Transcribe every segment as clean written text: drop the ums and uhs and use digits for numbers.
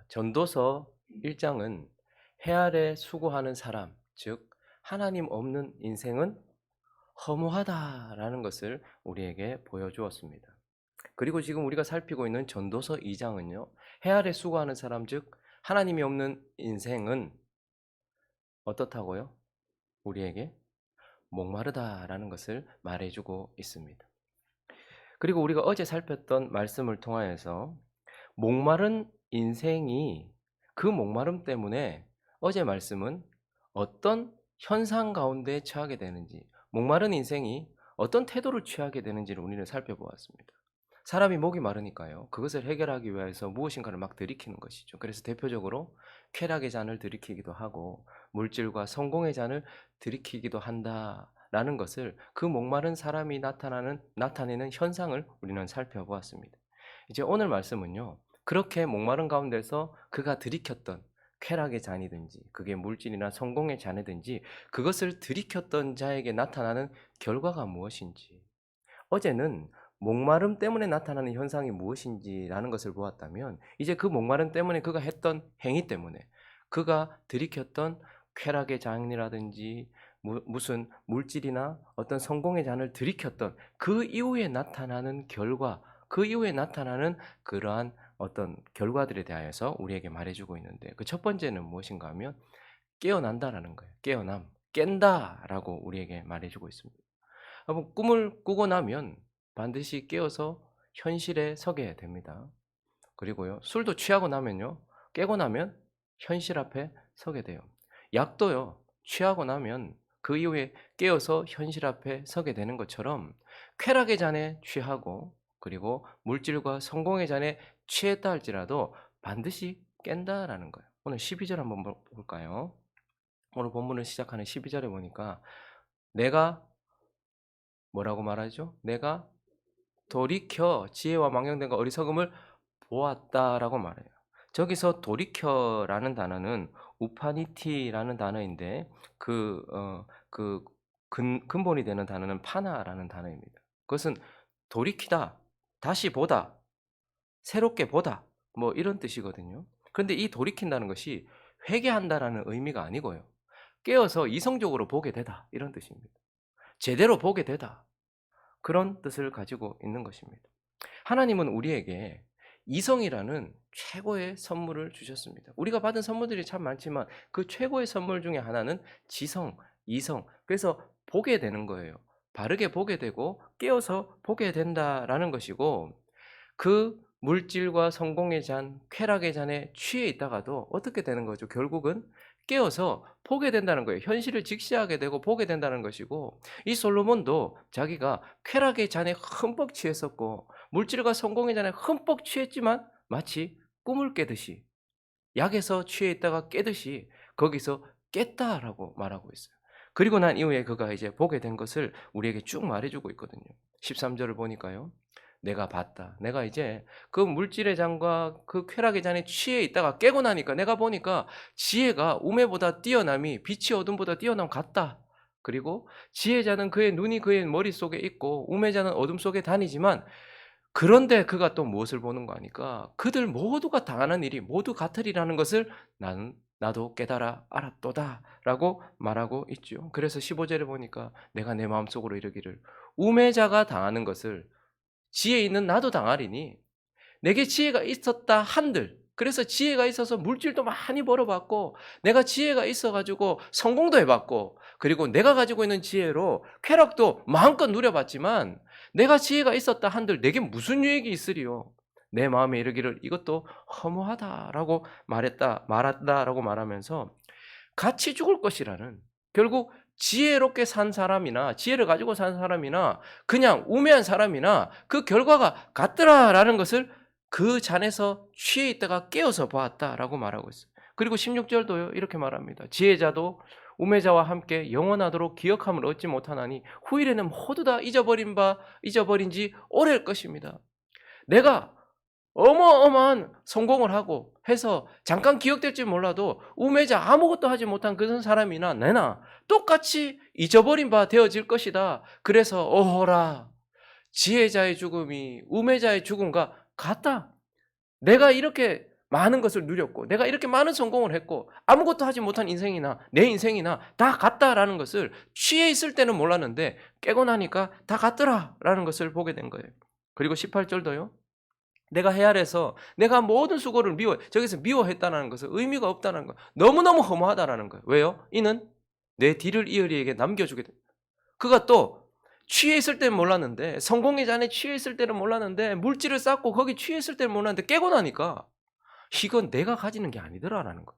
전도서 1장은 해 아래 수고하는 사람, 즉 하나님 없는 인생은 허무하다라는 것을 우리에게 보여주었습니다. 그리고 지금 우리가 살피고 있는 전도서 2장은요. 해 아래 수고하는 사람, 즉 하나님이 없는 인생은 어떻다고요? 우리에게 목마르다라는 것을 말해주고 있습니다. 그리고 우리가 어제 살폈던 말씀을 통하여서 목마른 인생이 그 목마름 때문에 어제 말씀은 어떤 현상 가운데 처하게 되는지, 목마른 인생이 어떤 태도를 취하게 되는지를 우리는 살펴보았습니다. 사람이 목이 마르니까요. 그것을 해결하기 위해서 무엇인가를 막 들이키는 것이죠. 그래서 대표적으로 쾌락의 잔을 들이키기도 하고 물질과 성공의 잔을 들이키기도 한다라는 것을 그 목마른 사람이 나타내는 현상을 우리는 살펴보았습니다. 이제 오늘 말씀은요. 그렇게 목마른 가운데서 그가 들이켰던 쾌락의 잔이든지 그게 물질이나 성공의 잔이든지 그것을 들이켰던 자에게 나타나는 결과가 무엇인지, 어제는 목마름 때문에 나타나는 현상이 무엇인지라는 것을 보았다면 이제 그 목마름 때문에 그가 했던 행위 때문에 그가 들이켰던 쾌락의 잔이라든지 무슨 물질이나 어떤 성공의 잔을 들이켰던 그 이후에 나타나는 결과, 그 이후에 나타나는 그러한 어떤 결과들에 대하여서 우리에게 말해주고 있는데, 그 첫 번째는 무엇인가 하면 깨어난다라는 거예요. 깨어남, 깬다라고 우리에게 말해주고 있습니다. 한번 꿈을 꾸고 나면 반드시 깨어서 현실에 서게 됩니다. 그리고요, 술도 취하고 나면요, 깨고 나면 현실 앞에 서게 돼요. 약도요, 취하고 나면 그 이후에 깨어서 현실 앞에 서게 되는 것처럼 쾌락의 잔에 취하고 그리고 물질과 성공의 잔에 취했다 할지라도 반드시 깬다라는 거예요. 오늘 12절 한번 볼까요? 오늘 본문을 시작하는 12절에 보니까 내가 뭐라고 말하죠? 내가 돌이켜 지혜와 망령됨과 어리석음을 보았다라고 말해요. 저기서 돌이켜라는 단어는 우파니티라는 단어인데 그 근본이 되는 단어는 파나라는 단어입니다. 그것은 돌이키다, 다시 보다, 새롭게 보다, 뭐 이런 뜻이거든요. 그런데 이 돌이킨다는 것이 회개한다라는 의미가 아니고요. 깨어서 이성적으로 보게 되다 이런 뜻입니다. 제대로 보게 되다. 그런 뜻을 가지고 있는 것입니다. 하나님은 우리에게 이성이라는 최고의 선물을 주셨습니다. 우리가 받은 선물들이 참 많지만 그 최고의 선물 중에 하나는 지성, 이성. 그래서 보게 되는 거예요. 바르게 보게 되고 깨어서 보게 된다라는 것이고, 그 물질과 성공의 잔, 쾌락의 잔에 취해 있다가도 어떻게 되는 거죠? 결국은 깨어서 보게 된다는 거예요. 현실을 직시하게 되고 보게 된다는 것이고, 이 솔로몬도 자기가 쾌락의 잔에 흠뻑 취했었고 물질과 성공의 잔에 흠뻑 취했지만 마치 꿈을 깨듯이, 약에서 취해 있다가 깨듯이 거기서 깼다라고 말하고 있어요. 그리고 난 이후에 그가 이제 보게 된 것을 우리에게 쭉 말해주고 있거든요. 13절을 보니까요. 내가 봤다. 내가 이제 그 물질의 잔과 그 쾌락의 잔에 취해 있다가 깨고 나니까 내가 보니까 지혜가 우매보다 뛰어남이 빛이 어둠보다 뛰어남 같다. 그리고 지혜자는 그의 눈이 그의 머릿속에 있고 우매자는 어둠 속에 다니지만, 그런데 그가 또 무엇을 보는 거 아니까 그들 모두가 당하는 일이 모두 같으리라는 것을 나도 깨달아 알았도다라고 말하고 있죠. 그래서 15절에 보니까 내가 내 마음속으로 이르기를 우매자가 당하는 것을 지혜 있는 나도 당하리니 내게 지혜가 있었다 한들, 그래서 지혜가 있어서 물질도 많이 벌어봤고 내가 지혜가 있어가지고 성공도 해봤고 그리고 내가 가지고 있는 지혜로 쾌락도 마음껏 누려봤지만 내가 지혜가 있었다 한들 내게 무슨 유익이 있으리요? 내 마음에 이르기를 이것도 허무하다라고 말한다라고 말하면서 같이 죽을 것이라는, 결국 지혜롭게 산 사람이나 지혜를 가지고 산 사람이나 그냥 우매한 사람이나 그 결과가 같더라라는 것을 그 잔에서 취해 있다가 깨어서 보았다라고 말하고 있어요. 그리고 16절도요 이렇게 말합니다. 지혜자도 우매자와 함께 영원하도록 기억함을 얻지 못하나니 후일에는 모두 다 잊어버린 지 오래일 것입니다. 내가 어마어마한 성공을 하고 해서 잠깐 기억될지 몰라도 우매자 아무것도 하지 못한 그런 사람이나 내나 똑같이 잊어버린 바 되어질 것이다. 그래서 어허라, 지혜자의 죽음이 우매자의 죽음과 같다. 내가 이렇게 많은 것을 누렸고 내가 이렇게 많은 성공을 했고 아무것도 하지 못한 인생이나 내 인생이나 다 같다라는 것을 취해 있을 때는 몰랐는데 깨고 나니까 다 같더라라는 것을 보게 된 거예요. 그리고 18절도요. 내가 헤아려서 내가 모든 수고를 저기서 미워했다는 것은 의미가 없다는 거, 너무너무 허무하다라는 거예요. 왜요? 이는 내 뒤를 이으리에게 남겨주게 돼. 그가 또 취해 있을 때는 몰랐는데, 성공의 잔에 취해 있을 때는 몰랐는데, 물질을 쌓고 거기 취해 있을 때는 몰랐는데 깨고 나니까 이건 내가 가지는 게 아니더라라는 거.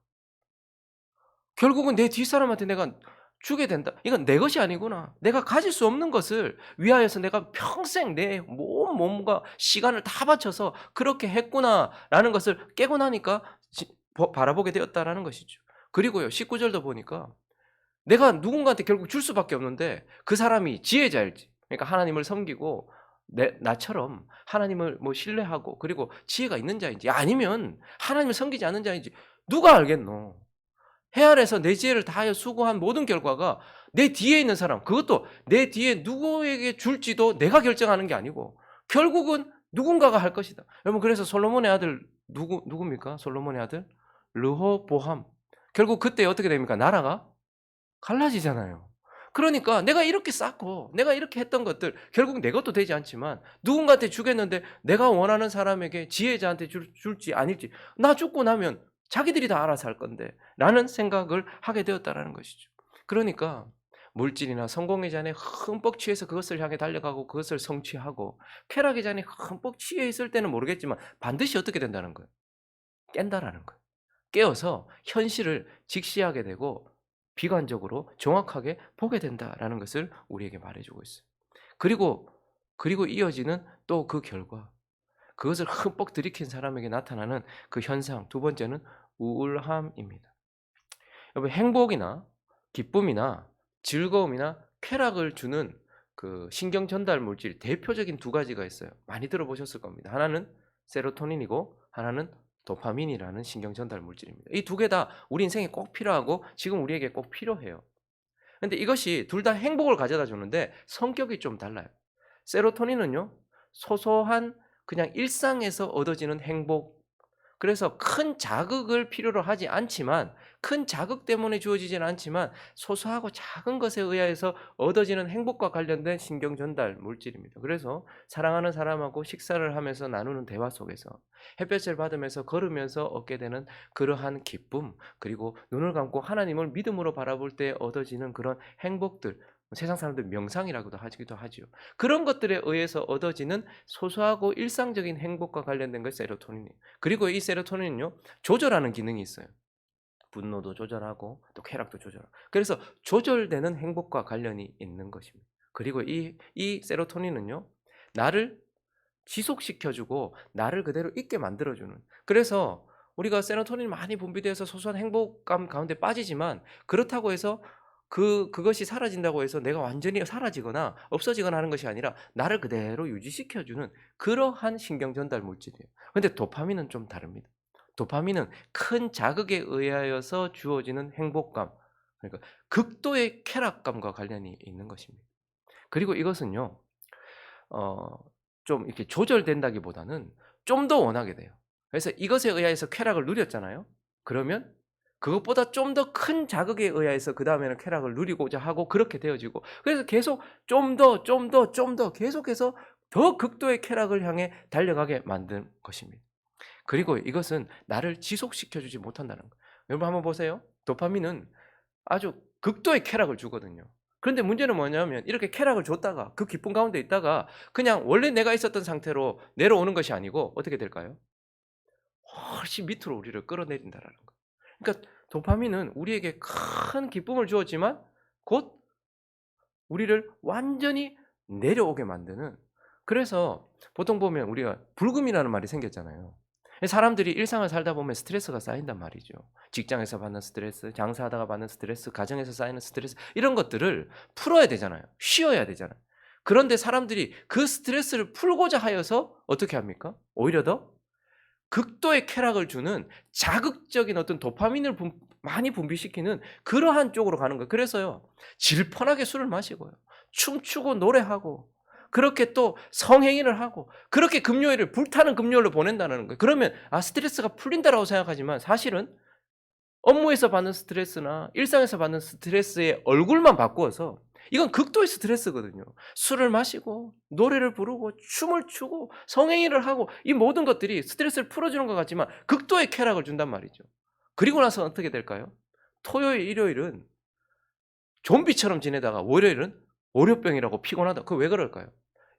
결국은 내 뒷사람한테 내가 주게 된다. 이건 내 것이 아니구나. 내가 가질 수 없는 것을 위하여서 내가 평생 내 몸과 시간을 다 바쳐서 그렇게 했구나라는 것을 깨고 나니까 바라보게 되었다라는 것이죠. 그리고요, 19절도 보니까 내가 누군가한테 결국 줄 수밖에 없는데 그 사람이 지혜자일지, 그러니까 하나님을 섬기고 나처럼 하나님을 신뢰하고 그리고 지혜가 있는 자인지 아니면 하나님을 섬기지 않는 자인지 누가 알겠노? 해 아래서 내 지혜를 다하여 수고한 모든 결과가 내 뒤에 있는 사람, 그것도 내 뒤에 누구에게 줄지도 내가 결정하는 게 아니고 결국은 누군가가 할 것이다. 여러분, 그래서 솔로몬의 아들 누굽니까? 솔로몬의 아들 르호보암. 결국 그때 어떻게 됩니까? 나라가 갈라지잖아요. 그러니까 내가 이렇게 쌓고 내가 이렇게 했던 것들 결국 내 것도 되지 않지만 누군가한테 주겠는데 내가 원하는 사람에게 지혜자한테 줄지 아닐지, 나 죽고 나면 자기들이 다 알아서 할 건데 라는 생각을 하게 되었다라는 것이죠. 그러니까 물질이나 성공의 잔에 흠뻑 취해서 그것을 향해 달려가고 그것을 성취하고 쾌락의 잔에 흠뻑 취해 있을 때는 모르겠지만 반드시 어떻게 된다는 거예요? 깬다라는 거예요. 깨어서 현실을 직시하게 되고 비관적으로 정확하게 보게 된다라는 것을 우리에게 말해주고 있어요. 그리고 이어지는 또 그 결과, 그것을 흠뻑 들이킨 사람에게 나타나는 그 현상, 두 번째는 우울함입니다. 여러분, 행복이나 기쁨이나 즐거움이나 쾌락을 주는 그 신경 전달 물질 대표적인 두 가지가 있어요. 많이 들어보셨을 겁니다. 하나는 세로토닌이고 하나는 도파민이라는 신경 전달 물질입니다. 이 두 개 다 우리 인생에 꼭 필요하고 지금 우리에게 꼭 필요해요. 근데 이것이 둘 다 행복을 가져다 주는데 성격이 좀 달라요. 세로토닌은요, 소소한 그냥 일상에서 얻어지는 행복, 그래서 큰 자극을 필요로 하지 않지만, 큰 자극 때문에 주어지지는 않지만 소소하고 작은 것에 의해서 얻어지는 행복과 관련된 신경 전달 물질입니다. 그래서 사랑하는 사람하고 식사를 하면서 나누는 대화 속에서 햇볕을 받으면서 걸으면서 얻게 되는 그러한 기쁨, 그리고 눈을 감고 하나님을 믿음으로 바라볼 때 얻어지는 그런 행복들, 세상 사람들 명상이라고도 하기도 하죠. 그런 것들에 의해서 얻어지는 소소하고 일상적인 행복과 관련된 것이 세로토닌이에요. 그리고 이 세로토닌은요, 조절하는 기능이 있어요. 분노도 조절하고 또 쾌락도 조절하고. 그래서 조절되는 행복과 관련이 있는 것입니다. 그리고 이 세로토닌은요, 나를 지속시켜주고 나를 그대로 있게 만들어주는. 그래서 우리가 세로토닌이 많이 분비돼서 소소한 행복감 가운데 빠지지만, 그렇다고 해서 그것이 사라진다고 해서 내가 완전히 사라지거나 없어지거나 하는 것이 아니라 나를 그대로 유지시켜주는 그러한 신경 전달 물질이에요. 근데 도파민은 좀 다릅니다. 도파민은 큰 자극에 의하여서 주어지는 행복감, 그러니까 극도의 쾌락감과 관련이 있는 것입니다. 그리고 이것은요, 어, 좀 이렇게 조절된다기보다는 좀 더 원하게 돼요. 그래서 이것에 의해서 쾌락을 누렸잖아요. 그러면 그것보다 좀 더 큰 자극에 의해서 그 다음에는 쾌락을 누리고자 하고 그렇게 되어지고, 그래서 계속 좀 더 계속해서 더 극도의 쾌락을 향해 달려가게 만든 것입니다. 그리고 이것은 나를 지속시켜주지 못한다는 거예요. 여러분 한번 보세요. 도파민은 아주 극도의 쾌락을 주거든요. 그런데 문제는 뭐냐면 이렇게 쾌락을 줬다가 그 기쁨 가운데 있다가 그냥 원래 내가 있었던 상태로 내려오는 것이 아니고 어떻게 될까요? 훨씬 밑으로 우리를 끌어내린다라는 거. 그러니까 도파민은 우리에게 큰 기쁨을 주었지만 곧 우리를 완전히 내려오게 만드는, 그래서 보통 보면 우리가 불금이라는 말이 생겼잖아요. 사람들이 일상을 살다 보면 스트레스가 쌓인단 말이죠. 직장에서 받는 스트레스, 장사하다가 받는 스트레스, 가정에서 쌓이는 스트레스, 이런 것들을 풀어야 되잖아요. 쉬어야 되잖아요. 그런데 사람들이 그 스트레스를 풀고자 하여서 어떻게 합니까? 오히려 더 극도의 쾌락을 주는 자극적인 어떤 도파민을 많이 분비시키는 그러한 쪽으로 가는 거예요. 그래서요, 질펀하게 술을 마시고요, 춤추고 노래하고 그렇게 또 성행위를 하고 그렇게 금요일을 불타는 금요일로 보낸다는 거예요. 그러면 스트레스가 풀린다라고 생각하지만 사실은 업무에서 받는 스트레스나 일상에서 받는 스트레스의 얼굴만 바꾸어서 이건 극도의 스트레스거든요. 술을 마시고 노래를 부르고 춤을 추고 성행위를 하고 이 모든 것들이 스트레스를 풀어주는 것 같지만 극도의 쾌락을 준단 말이죠. 그리고 나서 어떻게 될까요? 토요일, 일요일은 좀비처럼 지내다가 월요일은 월요병이라고 피곤하다. 그거 왜 그럴까요?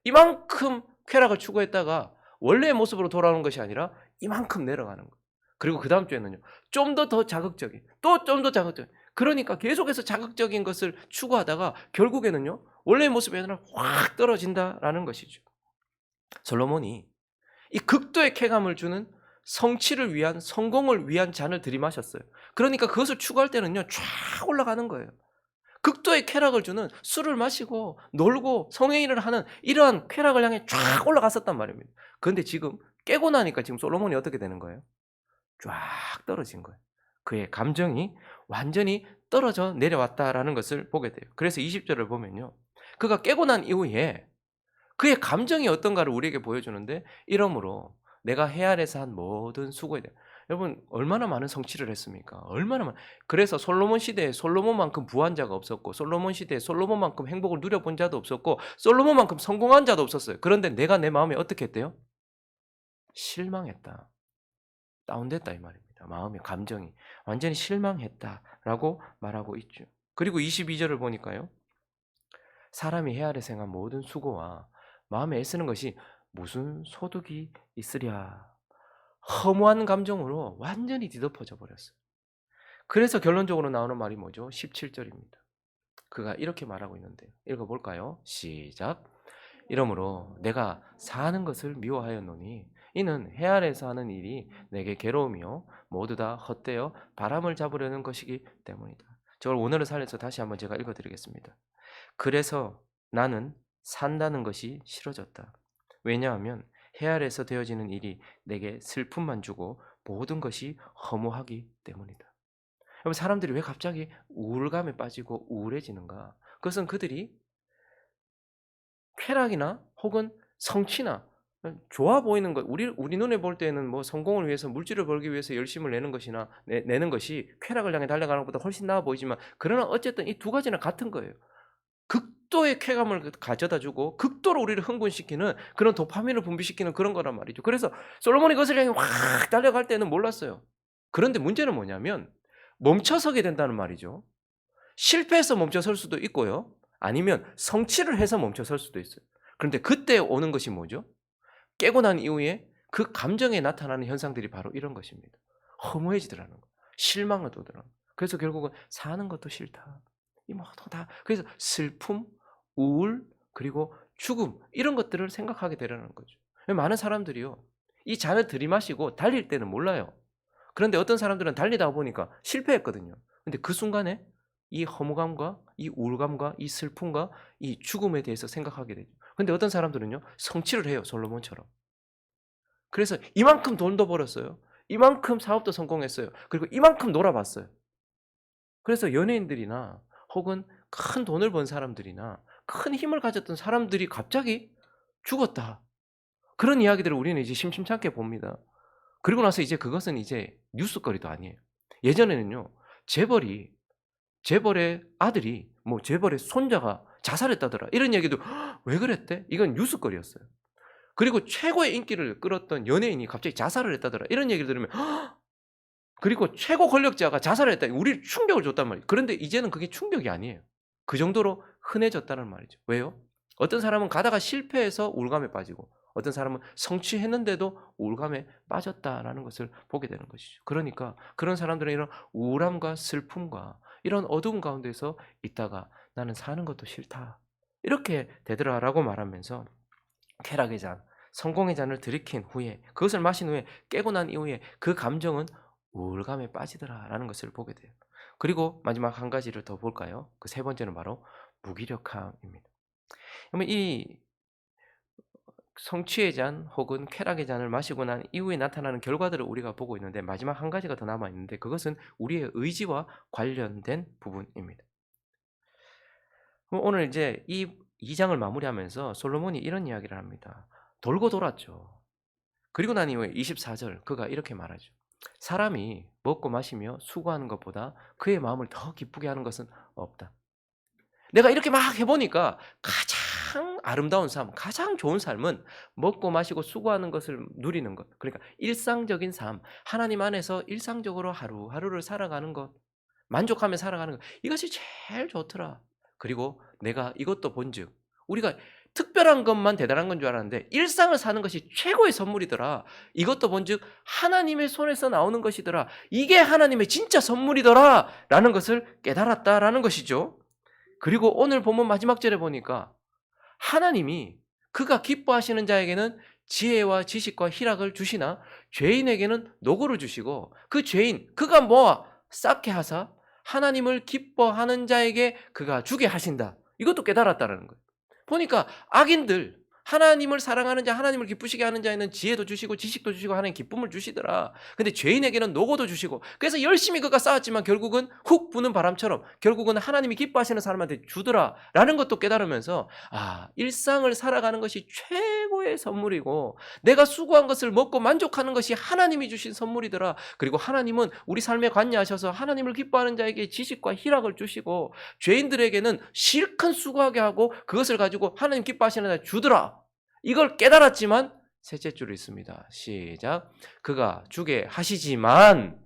이만큼 쾌락을 추구했다가 원래의 모습으로 돌아오는 것이 아니라 이만큼 내려가는 거예요. 그리고 그 다음 주에는요. 좀 더 자극적인, 또 좀 더 자극적인. 그러니까 계속해서 자극적인 것을 추구하다가 결국에는요. 원래의 모습이 아니라 확 떨어진다라는 것이죠. 솔로몬이 이 극도의 쾌감을 주는 성취를 위한, 성공을 위한 잔을 들이마셨어요. 그러니까 그것을 추구할 때는요. 쫙 올라가는 거예요. 극도의 쾌락을 주는 술을 마시고 놀고 성행위를 하는 이러한 쾌락을 향해 쫙 올라갔었단 말입니다. 그런데 지금 깨고 나니까 지금 솔로몬이 어떻게 되는 거예요? 쫙 떨어진 거예요. 그의 감정이 완전히 떨어져 내려왔다라는 것을 보게 돼요. 그래서 20절을 보면요. 그가 깨고 난 이후에 그의 감정이 어떤가를 우리에게 보여주는데 이러므로 내가 해 아래서 한 모든 수고에 대해 여러분 얼마나 많은 성취를 했습니까? 얼마나 많 그래서 솔로몬 시대에 솔로몬만큼 부한 자가 없었고 솔로몬 시대에 솔로몬만큼 행복을 누려본 자도 없었고 솔로몬만큼 성공한 자도 없었어요. 그런데 내가 내 마음에 어떻게 했대요? 실망했다. 다운됐다 이 말입니다. 마음의 감정이 완전히 실망했다라고 말하고 있죠. 그리고 22절을 보니까요. 사람이 헤아려 생한 모든 수고와 마음에 애쓰는 것이 무슨 소득이 있으랴. 허무한 감정으로 완전히 뒤덮어져 버렸어요. 그래서 결론적으로 나오는 말이 뭐죠? 17절입니다. 그가 이렇게 말하고 있는데요. 읽어볼까요? 시작. 이러므로 내가 사는 것을 미워하였노니 이는 해 아래에서 하는 일이 내게 괴로움이요 모두 다 헛되어 바람을 잡으려는 것이기 때문이다. 저걸 원어를 살려서 다시 한번 제가 읽어드리겠습니다. 그래서 나는 산다는 것이 싫어졌다. 왜냐하면 해 아래에서 되어지는 일이 내게 슬픔만 주고 모든 것이 허무하기 때문이다. 여러분 사람들이 왜 갑자기 우울감에 빠지고 우울해지는가? 그것은 그들이 쾌락이나 혹은 성취나 좋아 보이는 것, 우리 눈에 볼 때는 뭐 성공을 위해서 물질을 벌기 위해서 열심을 내는 것이나 내는 것이 쾌락을 향해 달려가는 것보다 훨씬 나아 보이지만 그러나 어쨌든 이 두 가지는 같은 거예요. 극도의 쾌감을 가져다주고 극도로 우리를 흥분시키는 그런 도파민을 분비시키는 그런 거란 말이죠. 그래서 솔로몬이 그것을 향해 확 달려갈 때는 몰랐어요. 그런데 문제는 뭐냐면 멈춰서게 된다는 말이죠. 실패해서 멈춰설 수도 있고요. 아니면 성취를 해서 멈춰설 수도 있어요. 그런데 그때 오는 것이 뭐죠? 깨고 난 이후에 그 감정에 나타나는 현상들이 바로 이런 것입니다. 허무해지더라는 거. 실망을 오더라는 거. 그래서 결국은 사는 것도 싫다. 이 모두 다 그래서 슬픔, 우울, 그리고 죽음 이런 것들을 생각하게 되려는 거죠. 많은 사람들이요. 이 잔을 들이마시고 달릴 때는 몰라요. 그런데 어떤 사람들은 달리다 보니까 실패했거든요. 근데 그 순간에 이 허무감과 이 우울감과 이 슬픔과 이 죽음에 대해서 생각하게 되죠. 근데 어떤 사람들은요. 성취를 해요. 솔로몬처럼. 그래서 이만큼 돈도 벌었어요. 이만큼 사업도 성공했어요. 그리고 이만큼 놀아봤어요. 그래서 연예인들이나 혹은 큰 돈을 번 사람들이나 큰 힘을 가졌던 사람들이 갑자기 죽었다. 그런 이야기들을 우리는 이제 심심찮게 봅니다. 그리고 나서 이제 그것은 이제 뉴스거리도 아니에요. 예전에는요. 재벌의 아들이 뭐 재벌의 손자가 자살했다더라. 이런 얘기도 왜 그랬대? 이건 뉴스거리였어요. 그리고 최고의 인기를 끌었던 연예인이 갑자기 자살을 했다더라. 이런 얘기를 들으면 그리고 최고 권력자가 자살을 했다. 우리를 충격을 줬단 말이에요. 그런데 이제는 그게 충격이 아니에요. 그 정도로 흔해졌다는 말이죠. 왜요? 어떤 사람은 가다가 실패해서 우울감에 빠지고 어떤 사람은 성취했는데도 우울감에 빠졌다라는 것을 보게 되는 것이죠. 그러니까 그런 사람들은 이런 우울함과 슬픔과 이런 어두움 가운데서 있다가 나는 사는 것도 싫다. 이렇게 되더라라고 말하면서 쾌락의 잔, 성공의 잔을 들이킨 후에 그것을 마신 후에 깨고 난 이후에 그 감정은 우울감에 빠지더라라는 것을 보게 돼요. 그리고 마지막 한 가지를 더 볼까요? 그 세 번째는 바로 무기력함입니다. 그러면 이 성취의 잔 혹은 쾌락의 잔을 마시고 난 이후에 나타나는 결과들을 우리가 보고 있는데 마지막 한 가지가 더 남아 있는데 그것은 우리의 의지와 관련된 부분입니다. 그럼 오늘 이제 이 2장을 마무리하면서 솔로몬이 이런 이야기를 합니다. 돌고 돌았죠. 그리고 난 이후에 24절 그가 이렇게 말하죠. 사람이 먹고 마시며 수고하는 것보다 그의 마음을 더 기쁘게 하는 것은 없다. 내가 이렇게 막 해보니까 가장 아름다운 삶, 가장 좋은 삶은 먹고 마시고 수고하는 것을 누리는 것. 그러니까 일상적인 삶, 하나님 안에서 일상적으로 하루하루를 살아가는 것, 만족하며 살아가는 것. 이것이 제일 좋더라. 그리고 내가 이것도 본즉 우리가 특별한 것만 대단한 건 줄 알았는데 일상을 사는 것이 최고의 선물이더라. 이것도 본즉 하나님의 손에서 나오는 것이더라. 이게 하나님의 진짜 선물이더라. 라는 것을 깨달았다라는 것이죠. 그리고 오늘 본문 마지막 절에 보니까 하나님이 그가 기뻐하시는 자에게는 지혜와 지식과 희락을 주시나 죄인에게는 노고를 주시고 그 죄인 그가 모아 쌓게 하사 하나님을 기뻐하는 자에게 그가 주게 하신다. 이것도 깨달았다라는 거예요. 보니까 악인들 하나님을 사랑하는 자, 하나님을 기쁘시게 하는 자에는 지혜도 주시고 지식도 주시고 하나님 기쁨을 주시더라. 근데 죄인에게는 노고도 주시고 그래서 열심히 그가 쌓았지만 결국은 훅 부는 바람처럼 결국은 하나님이 기뻐하시는 사람한테 주더라 라는 것도 깨달으면서 일상을 살아가는 것이 최고의 선물이고 내가 수고한 것을 먹고 만족하는 것이 하나님이 주신 선물이더라. 그리고 하나님은 우리 삶에 관여하셔서 하나님을 기뻐하는 자에게 지식과 희락을 주시고 죄인들에게는 실컷 수고하게 하고 그것을 가지고 하나님 기뻐하시는 자에 주더라. 이걸 깨달았지만 셋째 줄이 있습니다. 시작. 그가 주게 하시지만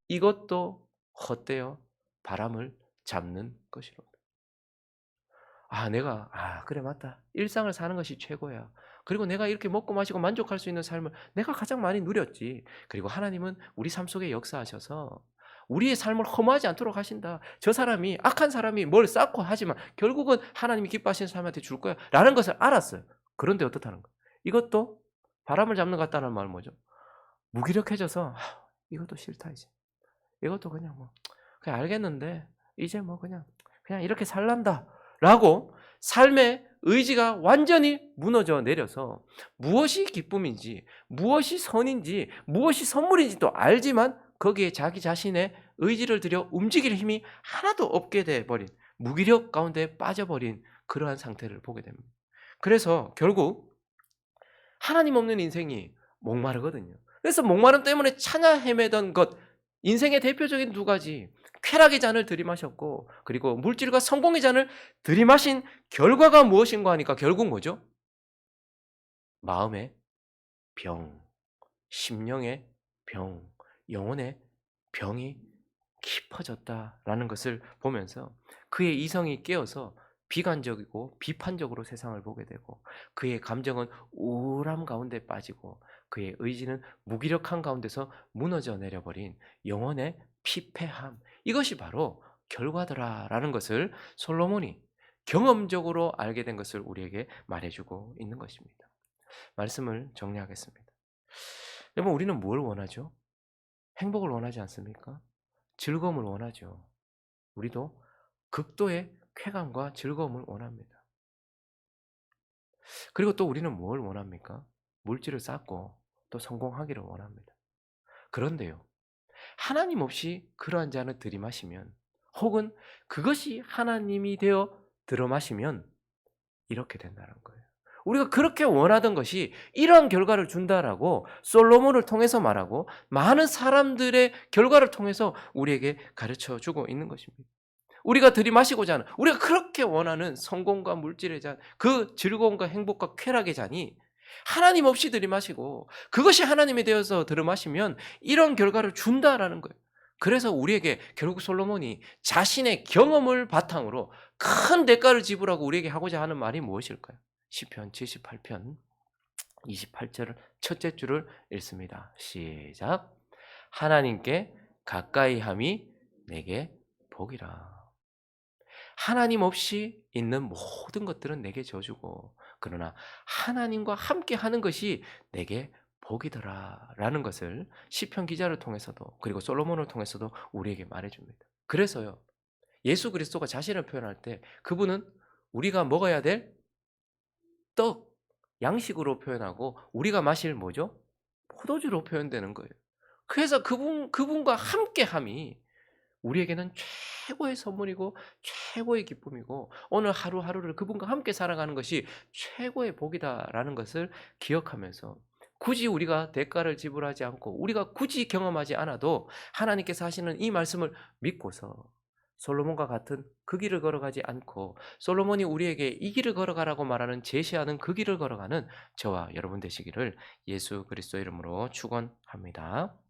이것도 헛되어 바람을 잡는 것이로다. 내가 그래 맞다. 일상을 사는 것이 최고야. 그리고 내가 이렇게 먹고 마시고 만족할 수 있는 삶을 내가 가장 많이 누렸지. 그리고 하나님은 우리 삶 속에 역사하셔서 우리의 삶을 허무하지 않도록 하신다. 저 사람이 악한 사람이 뭘 쌓고 하지만 결국은 하나님이 기뻐하시는 사람한테 줄 거야 라는 것을 알았어요. 그런데 어떻다는 거예요? 이것도 바람을 잡는 것 같다는 말은 뭐죠? 무기력해져서 이것도 싫다 이제. 이것도 그냥 그냥 알겠는데 이제 그냥 이렇게 살란다 라고 삶의 의지가 완전히 무너져 내려서 무엇이 기쁨인지 무엇이 선인지 무엇이 선물인지도 알지만 거기에 자기 자신의 의지를 들여 움직일 힘이 하나도 없게 돼버린 무기력 가운데 빠져버린 그러한 상태를 보게 됩니다. 그래서 결국 하나님 없는 인생이 목마르거든요. 그래서 목마름 때문에 찾아 헤매던 것 인생의 대표적인 두 가지 쾌락의 잔을 들이마셨고 그리고 물질과 성공의 잔을 들이마신 결과가 무엇인가 하니까 결국 뭐죠? 마음의 병, 심령의 병, 영혼의 병이 깊어졌다라는 것을 보면서 그의 이성이 깨어서 비관적이고 비판적으로 세상을 보게 되고 그의 감정은 우울함 가운데 빠지고 그의 의지는 무기력한 가운데서 무너져 내려버린 영혼의 피폐함 이것이 바로 결과더라라는 것을 솔로몬이 경험적으로 알게 된 것을 우리에게 말해주고 있는 것입니다. 말씀을 정리하겠습니다. 여러분 우리는 뭘 원하죠? 행복을 원하지 않습니까? 즐거움을 원하죠. 우리도 극도의 쾌감과 즐거움을 원합니다. 그리고 또 우리는 뭘 원합니까? 물질을 쌓고 또 성공하기를 원합니다. 그런데요. 하나님 없이 그러한 잔을 들이마시면 혹은 그것이 하나님이 되어 들어마시면 이렇게 된다는 거예요. 우리가 그렇게 원하던 것이 이러한 결과를 준다라고 솔로몬을 통해서 말하고 많은 사람들의 결과를 통해서 우리에게 가르쳐주고 있는 것입니다. 우리가 들이마시고자 하는 우리가 그렇게 원하는 성공과 물질의 잔, 그 즐거움과 행복과 쾌락의 잔이 하나님 없이 들이마시고 그것이 하나님이 되어서 들이마시면 이런 결과를 준다라는 거예요. 그래서 우리에게 결국 솔로몬이 자신의 경험을 바탕으로 큰 대가를 지불하고 우리에게 하고자 하는 말이 무엇일까요? 시편 78편 28절 첫째 줄을 읽습니다. 시작. 하나님께 가까이 함이 내게 복이라. 하나님 없이 있는 모든 것들은 내게 저주고 그러나 하나님과 함께 하는 것이 내게 복이더라라는 것을 시편 기자를 통해서도 그리고 솔로몬을 통해서도 우리에게 말해줍니다. 그래서요. 예수 그리스도가 자신을 표현할 때 그분은 우리가 먹어야 될 떡, 양식으로 표현하고 우리가 마실 뭐죠? 포도주로 표현되는 거예요. 그래서 그분과 함께함이 우리에게는 최고의 선물이고 최고의 기쁨이고 오늘 하루하루를 그분과 함께 살아가는 것이 최고의 복이다라는 것을 기억하면서 굳이 우리가 대가를 지불하지 않고 우리가 굳이 경험하지 않아도 하나님께서 하시는 이 말씀을 믿고서 솔로몬과 같은 그 길을 걸어가지 않고 솔로몬이 우리에게 이 길을 걸어가라고 말하는 제시하는 그 길을 걸어가는 저와 여러분 되시기를 예수 그리스도 이름으로 축원합니다.